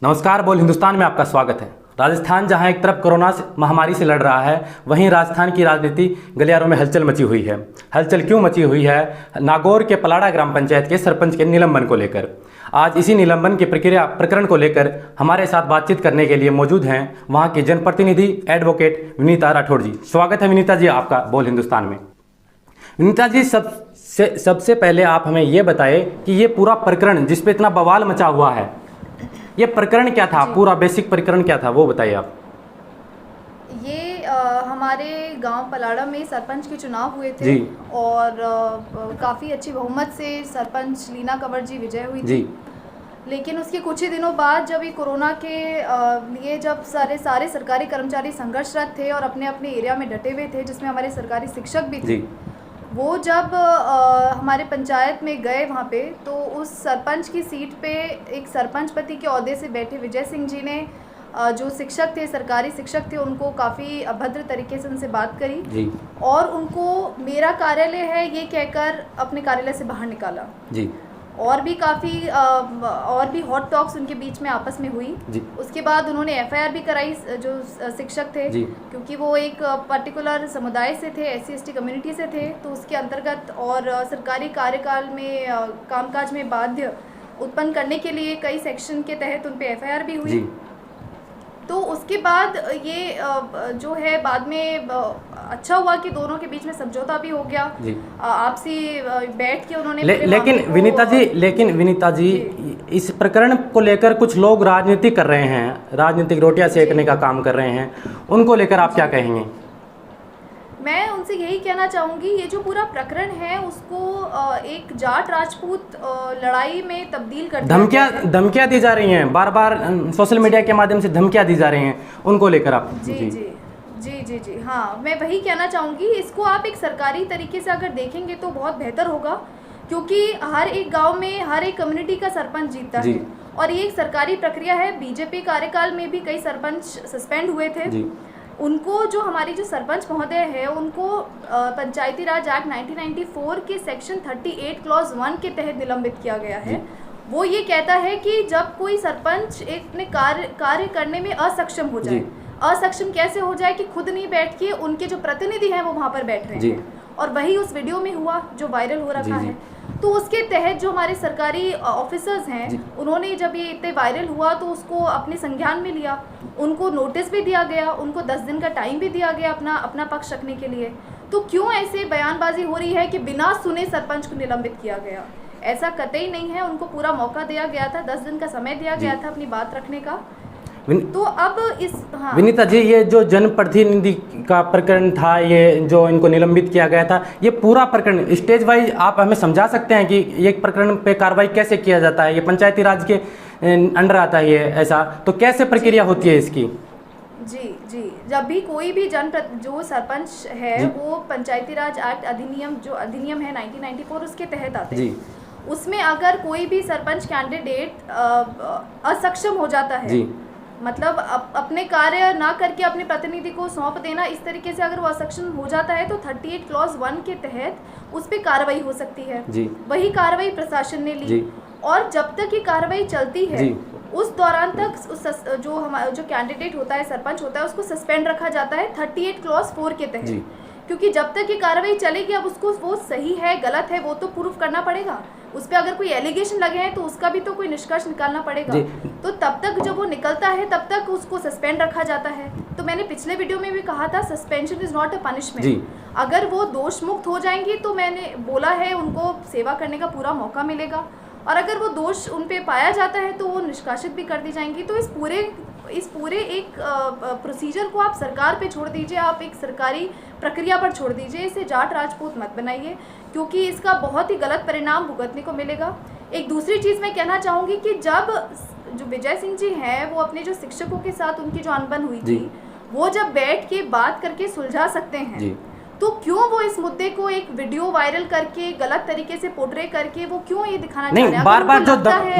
नमस्कार। बोल हिंदुस्तान में आपका स्वागत है। राजस्थान जहां एक तरफ कोरोना महामारी से लड़ रहा है, वहीं राजस्थान की राजनीति गलियारों में हलचल मची हुई है। हलचल क्यों मची हुई है? नागौर के पलाड़ा ग्राम पंचायत के सरपंच के निलंबन को लेकर। आज इसी निलंबन के प्रकरण को लेकर हमारे साथ बातचीत करने के लिए मौजूद हैं वहाँ के जनप्रतिनिधि एडवोकेट विनीता राठौड़ जी। स्वागत है विनीता जी आपका बोल हिंदुस्तान में। विनीता जी, सबसे पहले आप हमें ये बताएं कि ये पूरा प्रकरण जिस पे इतना बवाल मचा हुआ है, ये प्रकरण क्या था? पूरा बेसिक प्रकरण क्या था वो बताइए आप। ये हमारे गांव पलाड़ा में सरपंच के चुनाव हुए थे जी। और काफ़ी अच्छी बहुमत से सरपंच लीना कंवर जी विजय हुई थी। लेकिन उसके कुछ ही दिनों बाद जब ये कोरोना के लिए जब सारे सरकारी कर्मचारी संघर्षरत थे और अपने अपने एरिया में डटे हुए थे, जिसमें हमारे सरकारी शिक्षक भी थे, वो जब हमारे पंचायत में गए वहाँ पे, तो उस सरपंच की सीट पे एक सरपंच पति के ओहदे से बैठे विजय सिंह जी ने जो शिक्षक थे, सरकारी शिक्षक थे, उनको काफ़ी अभद्र तरीके से उनसे बात करी जी। और उनको मेरा कार्यालय है ये कहकर अपने कार्यालय से बाहर निकाला जी। और भी काफ़ी और भी हॉट टॉक्स उनके बीच में आपस में हुई जी। उसके बाद उन्होंने एफआईआर भी कराई जो शिक्षक थे जी। क्योंकि वो एक पर्टिकुलर समुदाय से थे, SC/ST कम्युनिटी से थे, तो उसके अंतर्गत और सरकारी कार्यकाल में कामकाज में बाध्य उत्पन्न करने के लिए कई सेक्शन के तहत उन पे एफआईआर भी हुई। तो उसके बाद ये जो है बाद में अच्छा हुआ कि दोनों के बीच में समझौता भी हो गया, आपसी बैठ के उन्होंने लेकिन विनीता जी इस प्रकरण को लेकर कुछ लोग राजनीति कर रहे हैं, राजनीतिक रोटियां सेकने का काम कर रहे हैं, उनको लेकर आप क्या कहेंगे? मैं उनसे यही कहना चाहूँगी, ये जो पूरा प्रकरण है उसको एक जाट राजपूत लड़ाई में तब्दील कर धमकियाँ दी जा रही हैं, बार बार सोशल मीडिया के माध्यम से धमकियाँ दी जा रही हैं, उनको लेकर आप जी हाँ, मैं वही कहना चाहूँगी। इसको आप एक सरकारी तरीके से अगर देखेंगे तो बहुत बेहतर होगा, क्योंकि हर एक गांव में हर एक कम्युनिटी का सरपंच जीतता है और ये एक सरकारी प्रक्रिया है। बीजेपी कार्यकाल में भी कई सरपंच सस्पेंड हुए थे। उनको जो हमारी जो सरपंच महोदय है, उनको पंचायती राज एक्ट 1994 के सेक्शन 38 क्लॉज 1 के तहत निलंबित किया गया है। वो ये कहता है कि जब कोई सरपंच अपने कार्य करने में असक्षम हो जाए, असक्षम कैसे हो जाए कि खुद नहीं बैठ के उनके जो प्रतिनिधि हैं वो वहाँ पर बैठ रहे हैं, और वही उस वीडियो में हुआ जो वायरल हो रखा है। तो उसके तहत जो हमारे सरकारी ऑफिसर्स हैं, उन्होंने जब ये इतने वायरल हुआ तो उसको अपने संज्ञान में लिया, उनको नोटिस भी दिया गया, उनको 10 दिन का टाइम भी दिया गया अपना पक्ष रखने के लिए। तो क्यों ऐसे बयानबाजी हो रही है कि बिना सुने सरपंच को निलंबित किया गया? ऐसा कतई नहीं है, उनको पूरा मौका दिया गया था, 10 दिन का समय दिया गया था अपनी बात रखने का। तो अब विनीता जी, ये जो जनप्रतिनिधि का प्रकरण था, ये जो इनको निलंबित किया गया था, ये पूरा प्रकरण स्टेज वाइज आप हमें समझा सकते हैं कि ये प्रकरण पे कार्रवाई कैसे किया जाता है? ये पंचायती राज के अंडर आता है, ये ऐसा तो कैसे प्रक्रिया होती है इसकी? जी, जब भी कोई भी जो सरपंच है वो पंचायती राज एक्ट अधिनियम है 1994 उसके तहत आते हैं। उसमें अगर कोई भी सरपंच कैंडिडेट असक्षम हो जाता है, मतलब अपने कार्य ना करके अपने प्रतिनिधि को सौंप देना, इस तरीके से अगर वो असक्षम हो जाता है तो 38 क्लॉज 1 के तहत उस पर कार्रवाई हो सकती है। वही कार्रवाई प्रशासन ने ली और जब तक ये कार्रवाई चलती है उस दौरान तक जो कैंडिडेट होता है, सरपंच होता है, उसको सस्पेंड रखा जाता है 38 क्लॉज 4 के तहत। क्योंकि जब तक ये कार्रवाई चलेगी, अब उसको वो सही है गलत है वो तो प्रूफ करना पड़ेगा, उस पर अगर कोई एलिगेशन लगे हैं तो उसका भी तो कोई निष्कर्ष निकालना पड़ेगा। तो तब तक जब वो निकलता है तब तक उसको सस्पेंड रखा जाता है। तो मैंने पिछले वीडियो में भी कहा था, suspension is not a punishment. अगर वो दोष मुक्त हो जाएंगी तो मैंने बोला है उनको सेवा करने का पूरा मौका मिलेगा, और अगर वो दोष उन पे पाया जाता है तो वो निष्कासित भी कर दी जाएंगी। तो इस पूरे एक प्रोसीजर को आप सरकार पे छोड़ दीजिए, आप एक सरकारी प्रक्रिया पर छोड़ दीजिए, इसे जाट राजपूत मत बनाइए, क्योंकि इसका बहुत ही गलत परिणाम भुगतने को मिलेगा। एक दूसरी चीज़ मैं कहना चाहूँगी कि जब जो विजय सिंह जी हैं वो अपने जो शिक्षकों के साथ उनकी जो अनबन हुई थी, वो जब बैठ के बात करके सुलझा सकते हैं, तो क्यों वो इस मुद्दे को एक वीडियो वायरल करके गलत तरीके से पोर्ट्रे करके वो क्यों ये दिखाना चाह रहे हैं?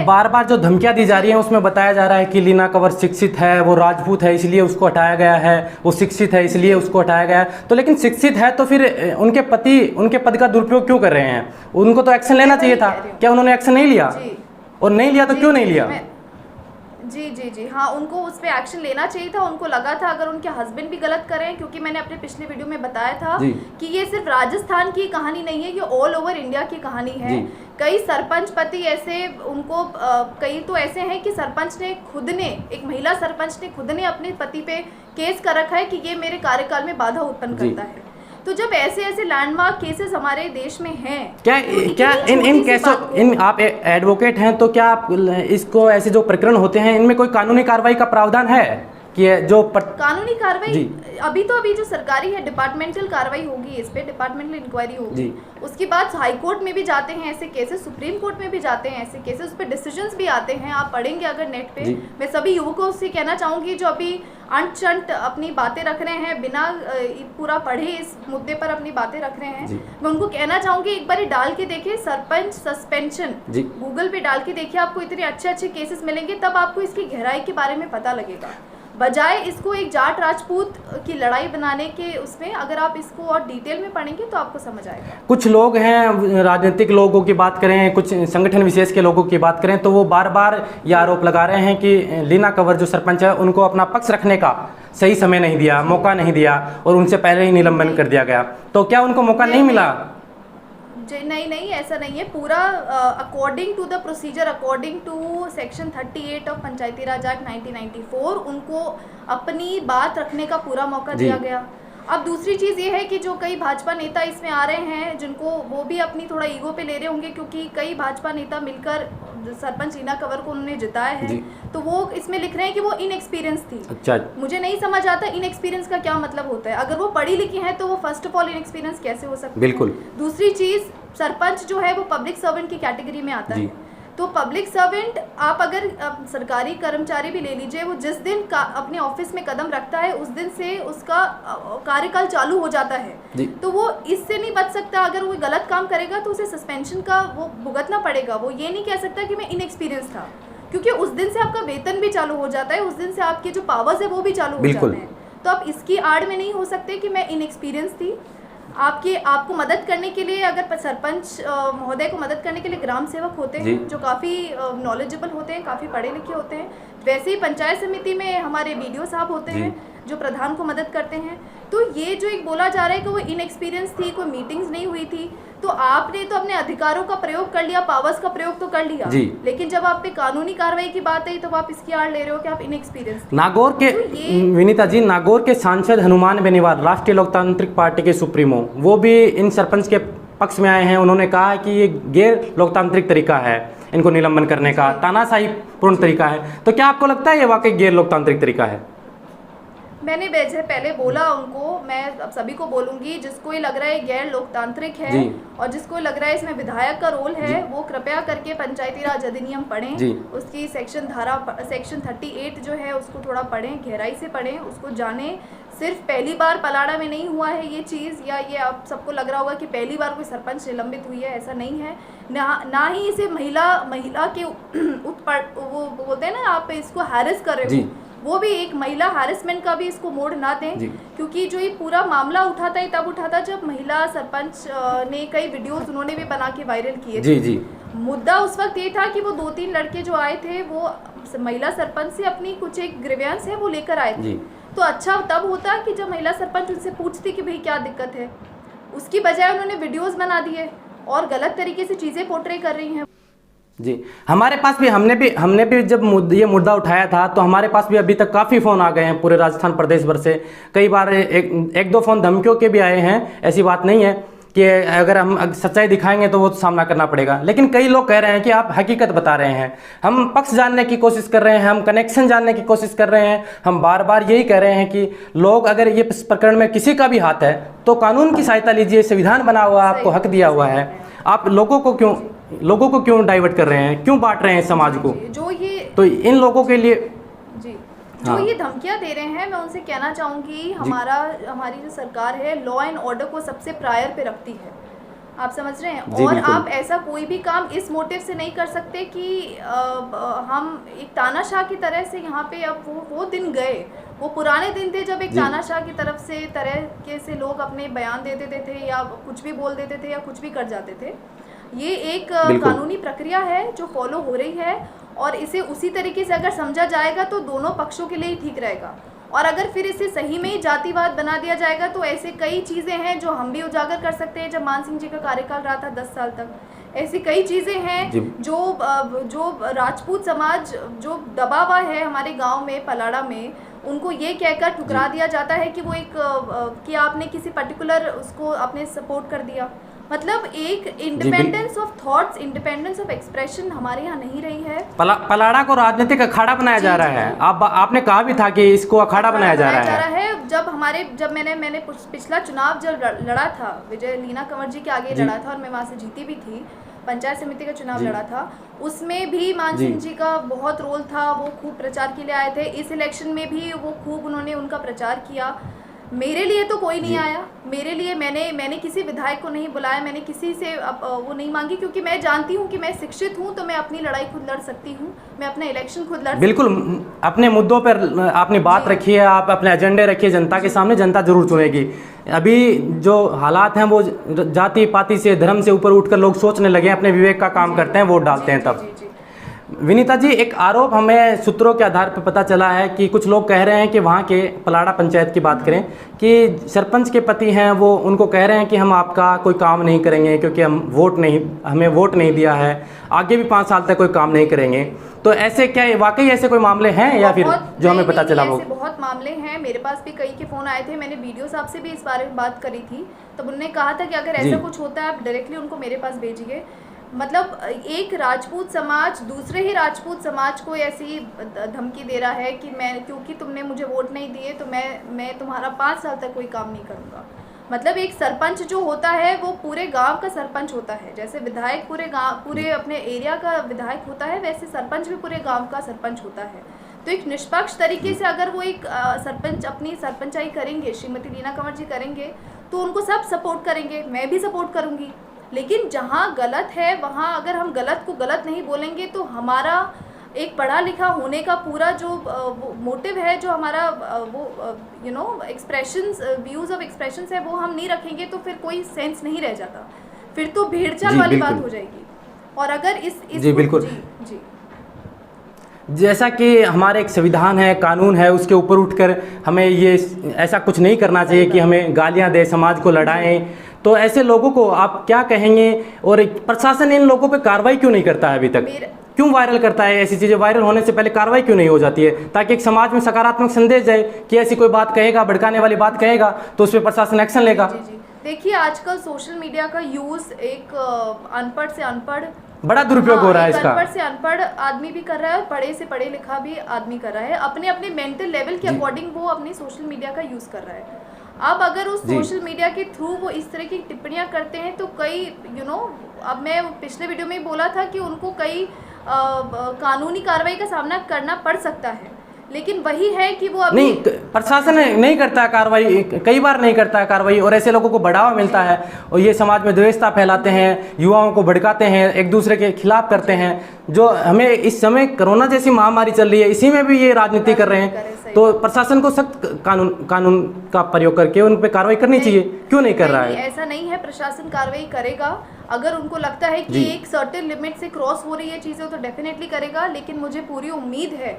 बार बार जो धमकियां दी जा रही हैं उसमें बताया जा रहा है कि लीना कंवर शिक्षित है, वो राजपूत है इसलिए उसको हटाया गया है, वो शिक्षित है इसलिए उसको हटाया गया है। तो लेकिन शिक्षित है तो फिर उनके पति उनके पद का दुरुपयोग क्यों कर रहे हैं? उनको तो एक्शन लेना चाहिए था, क्या उन्होंने एक्शन नहीं लिया? और नहीं लिया तो क्यों नहीं लिया? जी जी जी हाँ, उनको उस पे एक्शन लेना चाहिए था। उनको लगा था अगर उनके हस्बैंड भी गलत करें, क्योंकि मैंने अपने पिछले वीडियो में बताया था कि ये सिर्फ राजस्थान की कहानी नहीं है, ये ऑल ओवर इंडिया की कहानी है। कई सरपंच पति ऐसे उनको कई तो ऐसे हैं कि सरपंच ने खुद ने, एक महिला सरपंच ने खुद ने अपने पति पे केस कर रखा है कि ये मेरे कार्यकाल में बाधा उत्पन्न करता है। तो जब ऐसे ऐसे लैंडमार्क केसेस हमारे देश में हैं, क्या इन केसों, आप एडवोकेट हैं तो क्या आप इसको, ऐसे जो प्रकरण होते हैं इनमें कोई कानूनी कार्रवाई का प्रावधान है कि जो कानूनी कार्रवाई अभी जो सरकारी है, डिपार्टमेंटल कार्रवाई होगी, इस पे डिपार्टमेंटल इंक्वायरी होगी। उसके बाद हाई कोर्ट में भी जाते हैं ऐसे केसेस, सुप्रीम कोर्ट में भी जाते हैं ऐसे केसेस, उस पे डिसीजंस भी आते हैं। आप पढ़ेंगे अगर नेट पे। मैं सभी युवकों से कहना चाहूंगी जो अभी अंट अपनी बातें रख रहे हैं, बिना पूरा पढ़े इस मुद्दे पर अपनी बातें रख रहे हैं, मैं उनको कहना चाहूंगी एक बार डाल के देखिए सरपंच सस्पेंशन, गूगल पे डाल के देखिए, आपको इतने अच्छे अच्छे केसेस मिलेंगे, तब आपको इसकी गहराई के बारे में पता लगेगा। बजाय इसको एक जाट राजपूत की लड़ाई बनाने के उसमें, अगर आप इसको और डिटेल में पढ़ेंगे तो आपको समझ आएगा। कुछ लोग हैं, राजनीतिक लोगों की बात करें, कुछ संगठन विशेष के लोगों की बात करें, तो वो बार बार ये आरोप लगा रहे हैं कि लीना कंवर जो सरपंच है उनको अपना पक्ष रखने का सही समय नहीं दिया, मौका नहीं दिया, और उनसे पहले ही निलंबन कर दिया गया। तो क्या उनको मौका नहीं मिला? नहीं, ऐसा नहीं है। पूरा according to the procedure, according to section 38 of Panchayati Raj act 1994 उनको अपनी बात रखने का पूरा मौका दिया गया। अब दूसरी चीज़ ये है कि जो कई भाजपा नेता इसमें आ रहे हैं, जिनको वो भी अपनी थोड़ा ईगो पे ले रहे होंगे, क्योंकि कई भाजपा नेता मिलकर सरपंच लीना कंवर को उन्होंने जिताया है, तो वो इसमें लिख रहे हैं कि वो इनएक्सपीरियंस थी। अच्छा। मुझे नहीं समझ आता इनएक्सपीरियंस का क्या मतलब होता है। अगर वो पढ़ी लिखी है तो वो फर्स्ट ऑफ ऑल इनएक्सपीरियंस कैसे हो सकता है? बिल्कुल। दूसरी चीज़, सरपंच जो है वो पब्लिक सर्वेंट की कैटेगरी में आता है। तो पब्लिक सर्वेंट, आप अगर सरकारी कर्मचारी भी ले लीजिए, वो जिस दिन अपने ऑफिस में कदम रखता है उस दिन से उसका कार्यकाल चालू हो जाता है। तो वो इससे नहीं बच सकता। अगर वो गलत काम करेगा तो उसे सस्पेंशन का वो भुगतना पड़ेगा। वो ये नहीं कह सकता कि मैं इनएक्सपीरियंस था, क्योंकि उस दिन से आपका वेतन भी चालू हो जाता है, उस दिन से आपके जो पावर्स है वो भी चालू हो जाते हैं। तो आप इसकी आड़ में नहीं हो सकते कि मैं इनएक्सपीरियंस थी। आपको मदद करने के लिए, अगर सरपंच महोदय को मदद करने के लिए ग्राम सेवक होते हैं जो काफ़ी नॉलेजेबल होते हैं, काफ़ी पढ़े लिखे होते हैं। वैसे ही पंचायत समिति में हमारे बीडीओ साहब होते हैं जो प्रधान को मदद करते हैं। तो ये जो एक बोला जा रहा है कि वो इनएक्सपीरियंस थी, कोई मीटिंग्स नहीं हुई थी, तो आपने तो अपने अधिकारों का प्रयोग कर लिया, पावर्स का प्रयोग तो कर लिया, लेकिन जब आप पे कानूनी कार्रवाई की बात आई तो आप इसकी आड़ ले रहे हो कि आप इनएक्सपीरियंस। नागौर के विनीता जी, नागौर के सांसद हनुमान बेनीवाल, राष्ट्रीय लोकतांत्रिक पार्टी के सुप्रीमो, वो भी इन सरपंच के पक्ष में आए हैं। उन्होंने कहा है कि ये गैर लोकतांत्रिक तरीका है इनको निलंबन करने का, तानाशाही पूर्ण तरीका है। तो क्या आपको लगता है ये वाकई गैर लोकतांत्रिक तरीका है? मैंने जैसे पहले बोला उनको, मैं अब सभी को बोलूंगी, जिसको ये लग रहा है गैर लोकतांत्रिक है और जिसको लग रहा है इसमें विधायक का रोल है, वो कृपया करके पंचायती राज अधिनियम पढ़ें, उसकी सेक्शन 38 जो है उसको थोड़ा पढ़ें, गहराई से पढ़ें, उसको जानें। सिर्फ पहली बार पलाड़ा में नहीं हुआ है ये चीज़, या ये आप सबको लग रहा होगा कि पहली बार कोई सरपंच निलंबित हुई है, ऐसा नहीं है। ना ही इसे महिला के वो बोलते हैं ना, आप इसको हैरेस कर रहे हो, वो भी एक महिला हैरेसमेंट का भी इसको मोड़ ना दें, क्योंकि जो ये पूरा मामला उठा था, ये तब उठा था जब महिला सरपंच ने कई वीडियोस उन्होंने भी बना के वायरल किए थे। मुद्दा उस वक्त ये था कि वो 2-3 लड़के जो आए थे वो महिला सरपंच से अपनी कुछ एक ग्रीवेंस है वो लेकर आए थे। तो अच्छा तब होता कि जब महिला सरपंच उनसे पूछती कि भाई क्या दिक्कत है, उसकी बजाय उन्होंने वीडियोस बना दिए और गलत तरीके से चीज़ें पोर्ट्रे कर रही हैं। जी, हमारे पास भी हमने भी जब ये मुद्दा उठाया था तो हमारे पास भी अभी तक काफ़ी फ़ोन आ गए हैं पूरे राजस्थान प्रदेश भर से। कई बार एक दो फ़ोन धमकियों के भी आए हैं। ऐसी बात नहीं है कि अगर हम सच्चाई दिखाएंगे तो वो सामना करना पड़ेगा, लेकिन कई लोग कह रहे हैं कि आप हकीकत बता रहे हैं। हम पक्ष जानने की कोशिश कर रहे हैं, हम कनेक्शन जानने की कोशिश कर रहे हैं। हम बार बार यही कह रहे हैं कि लोग, अगर ये प्रकरण में किसी का भी हाथ है तो कानून की सहायता लीजिए, संविधान बना हुआ है, आपको हक दिया हुआ है। आप लोगों को क्यों डाइवर्ट कर रहे हैं, क्यों बांट रहे हैं समाज को? जो ये तो इन लोगों के लिए जो ये धमकियां दे रहे हैं, मैं उनसे कहना चाहूँगी, हमारी जो सरकार है लॉ एंड ऑर्डर को सबसे प्रायर पे रखती है, आप समझ रहे हैं। और आप ऐसा कोई भी काम इस मोटिव से नहीं कर सकते कि हम एक तानाशाह की तरह से यहाँ पे, अब वो दिन गए, वो पुराने दिन थे जब एक तानाशाह की तरह से लोग अपने बयान दे देते थे या कुछ भी बोल देते थे या कुछ भी कर जाते थे। ये एक कानूनी प्रक्रिया है जो फॉलो हो रही है और इसे उसी तरीके से अगर समझा जाएगा तो दोनों पक्षों के लिए ही ठीक रहेगा। और अगर फिर इसे सही में ही जातिवाद बना दिया जाएगा तो ऐसे कई चीज़ें हैं जो हम भी उजागर कर सकते हैं। जब मान सिंह जी का कार्यकाल रहा था 10 साल तक, ऐसी कई चीज़ें हैं जो राजपूत समाज जो दबा हुआ है हमारे गांव में पलाड़ा में, उनको ये कहकर ठुकरा दिया जाता है कि वो एक कि आपने किसी पर्टिकुलर उसको आपने सपोर्ट कर दिया। मतलब एक independence of thoughts, independence of expression हमारे यहाँ नहीं रही है। पलाड़ा को राजनीतिक अखाड़ा बनाया जा रहा है। आपने कहा भी था कि इसको अखाड़ा बनाया जा रहा है। जब मैंने पिछला चुनाव जब लड़ा था, विजय लीना कंवर जी के आगे लड़ा था और मैं वहाँ से जीती भी थी, पंचायत समिति का चुनाव लड़ा था, उसमें भी मान सिंह जी का बहुत रोल था। वो खूब प्रचार के लिए आए थे। इस इलेक्शन में भी वो खूब उन्होंने उनका प्रचार किया। मेरे लिए तो कोई नहीं आया। मेरे लिए मैंने किसी विधायक को नहीं बुलाया, मैंने किसी से वो नहीं मांगी, क्योंकि मैं जानती हूँ कि मैं शिक्षित हूँ तो मैं अपनी लड़ाई खुद लड़ सकती हूँ, मैं अपना इलेक्शन खुद लड़ बिल्कुल सकती हूँ। अपने मुद्दों पर आपने बात रखी है, आप अपने एजेंडे रखिए जनता के सामने, जनता जरूर चुनेगी। अभी जो हालात हैं वो जाति पाति से, धर्म से ऊपर उठकर लोग सोचने लगे हैं, अपने विवेक का काम करते हैं, वोट डालते हैं। तब विनीता जी, एक आरोप हमें सूत्रों के आधार पर पता चला है कि कुछ लोग कह रहे हैं कि वहाँ के पलाड़ा पंचायत की बात करें कि सरपंच के पति हैं वो, उनको कह रहे हैं कि हम आपका कोई काम नहीं करेंगे क्योंकि हमें वोट नहीं दिया है, आगे भी 5 साल तक कोई काम नहीं करेंगे। तो ऐसे क्या वाकई ऐसे कोई मामले हैं या फिर जो हमें पता चला वो? ऐसे बहुत मामले हैं। मेरे पास भी कई के फ़ोन आए थे। मैंने वीडियो साहब से भी इस बारे में बात करी थी, तब उन्होंने कहा था कि अगर ऐसा कुछ होता है आप डायरेक्टली उनको मेरे पास भेजिए। मतलब एक राजपूत समाज दूसरे ही राजपूत समाज को ऐसी धमकी दे रहा है कि मैं, क्योंकि तुमने मुझे वोट नहीं दिए तो मैं तुम्हारा 5 साल तक कोई काम नहीं करूँगा। मतलब एक सरपंच जो होता है वो पूरे गांव का सरपंच होता है। जैसे विधायक पूरे अपने एरिया का विधायक होता है, वैसे सरपंच भी पूरे गांव का सरपंच होता है। तो एक निष्पक्ष तरीके से अगर वो एक सरपंच अपनी सरपंचाई करेंगे, श्रीमती लीना कंवर जी करेंगे, तो उनको सब सपोर्ट करेंगे, मैं भी सपोर्ट करूँगी। लेकिन जहाँ गलत है वहाँ अगर हम गलत को गलत नहीं बोलेंगे तो हमारा एक पढ़ा लिखा होने का पूरा जो मोटिव है, जो हमारा वो एक्सप्रेशंस, व्यूज़ ऑफ एक्सप्रेशंस है, वो हम नहीं रखेंगे तो फिर कोई सेंस नहीं रह जाता, फिर तो भेड़चाल वाली बात हो जाएगी। और अगर इस जी बिल्कुल जी जैसा कि हमारे एक संविधान है, कानून है, उसके ऊपर उठकर हमें ये ऐसा कुछ नहीं करना चाहिए कि हमें गालियां दे, समाज को लड़ाएं। तो ऐसे लोगों को आप क्या कहेंगे? और प्रशासन इन लोगों पे कार्रवाई क्यों नहीं करता है अभी तक? क्यों वायरल करता है ऐसी चीज़ें? वायरल होने से पहले कार्रवाई क्यों नहीं हो जाती है, ताकि एक समाज में सकारात्मक संदेश जाए कि ऐसी कोई बात कहेगा, भड़काने वाली बात कहेगा तो उस पर प्रशासन एक्शन लेगा। देखिए आजकल सोशल मीडिया का यूज़ एक अनपढ़ से अनपढ़ बड़ा दुरुपयोग हो रहा है इसका। अनपढ़ से अनपढ़ आदमी भी कर रहा है और पढ़े से पढ़े लिखा भी आदमी कर रहा है। अपने अपने मेंटल लेवल के अकॉर्डिंग वो अपने सोशल मीडिया का यूज़ कर रहा है। अब अगर उस सोशल मीडिया के थ्रू वो इस तरह की टिप्पणियां करते हैं तो कई अब मैं पिछले वीडियो में बोला था कि उनको कई कानूनी कार्रवाई का सामना करना पड़ सकता है, लेकिन वही है कि वो अभी नहीं, प्रशासन नहीं करता है कार्रवाई, कई बार नहीं करता है कार्रवाई, और ऐसे लोगों को बढ़ावा मिलता है और ये समाज में द्वेषता फैलाते हैं, युवाओं को भड़काते हैं, एक दूसरे के खिलाफ करते हैं। जो हमें इस समय कोरोना जैसी महामारी चल रही है, इसी में भी ये राजनीति कर रहे हैं। तो प्रशासन को सख्त कानून का प्रयोग करके उन पर कार्रवाई करनी चाहिए, क्यों नहीं कर रहा है? ऐसा नहीं है, प्रशासन कार्रवाई करेगा। अगर उनको लगता है कि एक सर्टेन लिमिट से क्रॉस हो रही है चीज़ें तो डेफिनेटली करेगा। लेकिन मुझे पूरी उम्मीद है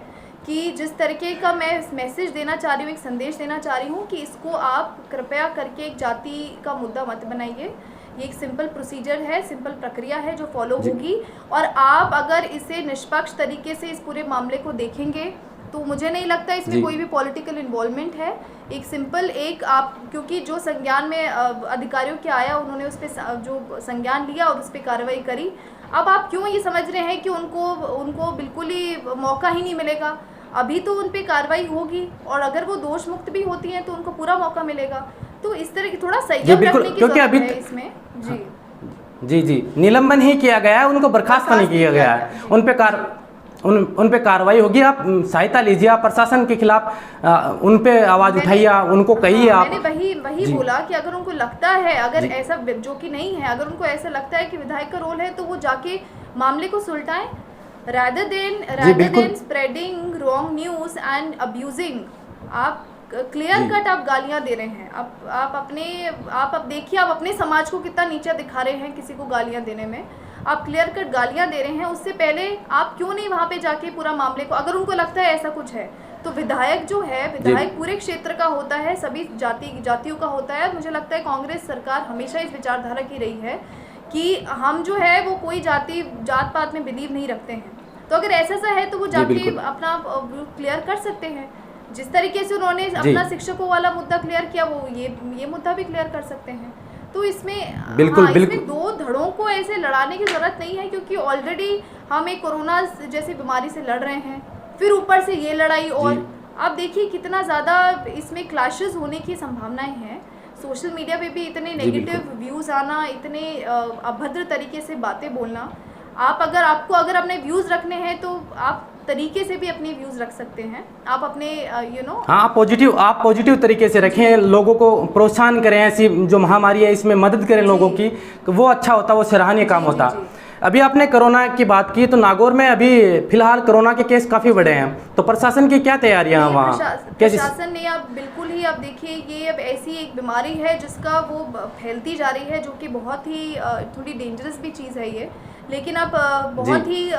कि जिस तरीके का मैं मैसेज देना चाह रही हूँ, एक संदेश देना चाह रही हूँ कि इसको आप कृपया करके एक जाति का मुद्दा मत बनाइए। ये एक सिंपल प्रोसीजर है, सिंपल प्रक्रिया है जो फॉलो होगी, और आप अगर इसे निष्पक्ष तरीके से इस पूरे मामले को देखेंगे तो मुझे नहीं लगता इसमें कोई भी पॉलिटिकल इन्वॉल्वमेंट है। एक सिंपल आप, क्योंकि जो संज्ञान में अधिकारियों के आया उन्होंने उस पर जो संज्ञान लिया और उस पर कार्रवाई करी। अब आप क्यों ये समझ रहे हैं कि उनको बिल्कुल ही मौका ही नहीं मिलेगा? अभी तो उन पे कार्रवाई होगी और अगर वो दोष मुक्त भी होती हैं तो उनको पूरा मौका मिलेगा। तो इस तरह की थोड़ा संयम रखने की जरूरत है इसमें। जी निलंबन ही किया गया है, उनको बर्खास्त नहीं किया गया है, उन पे कार्रवाई होगी। आप सहायता लीजिए, आप प्रशासन के खिलाफ उन पे आवाज़ उठाइए, उनको कहिए। आप मैंने वही बोला कि अगर उनको लगता है, अगर ऐसा जो कि नहीं है, अगर उनको ऐसा लगता है कि विधायक का रोल है तो वो जाके मामले को सुलटाएं, rather than spreading wrong news and abusing। आप क्लियर कट आप गालियां दे रहे हैं। आप देखिए, आप अपने समाज को कितना नीचा दिखा रहे हैं किसी को गालियां देने में। आप क्लियर कट गालियां दे रहे हैं, उससे पहले आप क्यों नहीं वहाँ पे जाके पूरा मामले को, अगर उनको लगता है ऐसा कुछ है तो विधायक जो है, विधायक पूरे क्षेत्र का होता है, सभी जातियों का होता है। मुझे लगता है कांग्रेस सरकार हमेशा इस विचारधारा की रही है कि हम जो है वो कोई जात पात में बिलीव नहीं रखते हैं। तो अगर ऐसा है तो वो जाके अपना क्लियर कर सकते हैं। जिस तरीके से उन्होंने अपना शिक्षकों वाला मुद्दा क्लियर किया, वो ये मुद्दा भी क्लियर कर सकते हैं। तो इसमें बिल्कुल, इसमें दो धड़ों को ऐसे लड़ाने की जरूरत नहीं है, क्योंकि ऑलरेडी हम एक कोरोना जैसी बीमारी से लड़ रहे हैं, फिर ऊपर से ये लड़ाई, और आप देखिए कितना ज़्यादा इसमें क्लैशेस होने की संभावनाएं हैं। सोशल मीडिया पे भी इतने नेगेटिव व्यूज़ आना, इतने अभद्र तरीके से बातें बोलना। आपको अगर अपने व्यूज़ रखने हैं तो आप तरीके से भी अपने व्यूज़ रख सकते हैं। आप अपने हाँ, आप पॉजिटिव तरीके से रखें, लोगों को प्रोत्साहन करें, ऐसी जो महामारी है इसमें मदद करें लोगों की, तो वो अच्छा होता, वो सराहनीय काम होता। अभी आपने कोरोना की बात की, तो नागौर में अभी फिलहाल कोरोना के केस काफ़ी बढ़े हैं, तो प्रशासन की क्या तैयारियां हैं वहाँ? प्रशासन ने अब बिल्कुल ही, अब देखिए ये अब ऐसी एक बीमारी है जिसका वो फैलती जा रही है, जो कि बहुत ही थोड़ी डेंजरस भी चीज़ है ये। लेकिन अब बहुत ही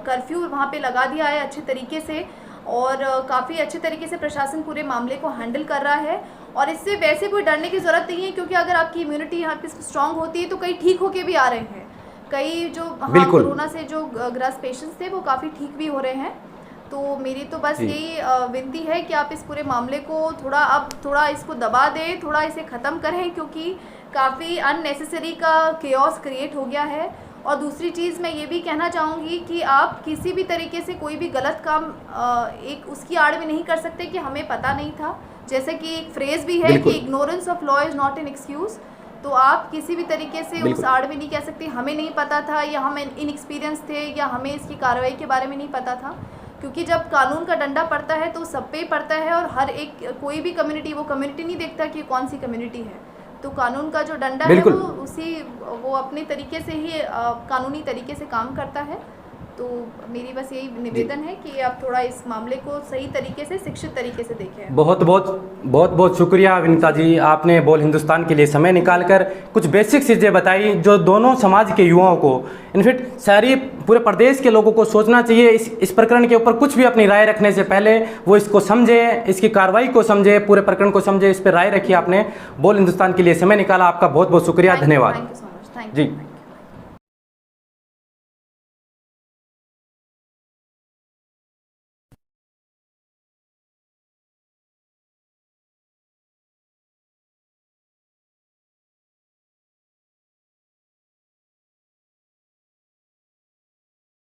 कर्फ्यू वहाँ पे लगा दिया है अच्छे तरीके से, और काफ़ी अच्छे तरीके से प्रशासन पूरे मामले को हैंडल कर रहा है। और इससे वैसे कोई डरने की ज़रूरत नहीं है, क्योंकि अगर आपकी इम्यूनिटी यहाँ पे स्ट्रांग होती है तो कई ठीक होके भी आ रहे हैं। कई जो कोरोना से जो ग्रस्त पेशेंट्स थे वो काफ़ी ठीक भी हो रहे हैं। तो मेरी तो बस यही विनती है कि आप इस पूरे मामले को थोड़ा इसको दबा दें, थोड़ा इसे ख़त्म करें, क्योंकि काफ़ी अननेसेसरी का केओस क्रिएट हो गया है। और दूसरी चीज़ मैं ये भी कहना चाहूँगी कि आप किसी भी तरीके से कोई भी गलत काम एक उसकी आड़ में नहीं कर सकते कि हमें पता नहीं था। जैसे कि एक फ्रेज़ भी है कि ignorance of law is not an excuse. तो आप किसी भी तरीके से उस आड़ में नहीं कह सकते हमें नहीं पता था, या हम इनएक्सपीरियंस थे, या हमें इसकी कार्रवाई के बारे में नहीं पता था। क्योंकि जब कानून का डंडा पड़ता है तो सब पे ही पड़ता है, और हर एक कोई भी कम्युनिटी, वो कम्युनिटी नहीं देखता कि कौन सी कम्युनिटी है। तो कानून का जो डंडा है वो अपने तरीके से ही कानूनी तरीके से काम करता है। तो मेरी बस यही निवेदन है कि आप थोड़ा इस मामले को सही तरीके से, शिक्षित तरीके से देखें। बहुत शुक्रिया विनीता जी, आपने बोल हिंदुस्तान के लिए समय निकालकर कुछ बेसिक चीज़ें बताई जो दोनों समाज के युवाओं को, इनफैक्ट सारी पूरे प्रदेश के लोगों को सोचना चाहिए। इस प्रकरण के ऊपर कुछ भी अपनी राय रखने से पहले वो इसको समझे, इसकी कार्रवाई को समझे, पूरे प्रकरण को समझे, इस पर राय रखी। आपने बोल हिंदुस्तान के लिए समय निकाला, आपका बहुत शुक्रिया, धन्यवाद thank you so much. Ji.